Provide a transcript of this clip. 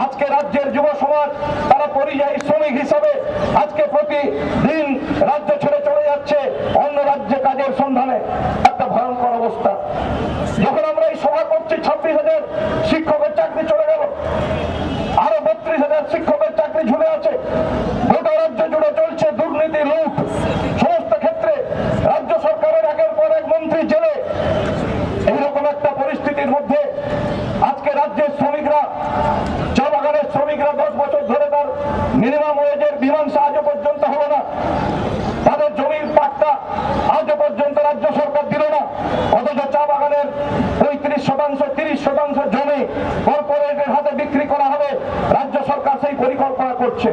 আজকে রাজ্যের যুব সমাজ তারা পরিযায়ী শ্রমিক হিসাবে আজকে প্রতিদিন রাজ্য ছেড়ে চলে যাচ্ছে অন্য রাজ্যে কাজের সন্ধানে। একটা ভয়ঙ্কর অবস্থা। যখন আমরা এই সভা করছি 26,000 শিক্ষকের চাকরি চলে গেল, আরো 32,000 শিক্ষকের চাকরি ঝুলে আছে। গোটা রাজ্য জুড়ে চলছে দুর্নীতি, লুট, সমস্ত ক্ষেত্রে রাজ্য সরকারের একের পর এক মন্ত্রী জেলে। এইরকম একটা পরিস্থিতির মধ্যে আজকে রাজ্যের শ্রমিকরা, চা বাগানের শ্রমিকরা 10 বছর ধরে তার মিনিমাম ওয়েজের মীমাংসা আজও পর্যন্ত হলো না। তাদের জমির পাট্টা আজও পর্যন্ত রাজ্য সরকার দিল না। অথচ চা বাগানের 35%, 30% জমি কর্পোরেটের হাতে বিক্রি করা হবে, রাজ্য সরকার সেই পরিকল্পনা করছে।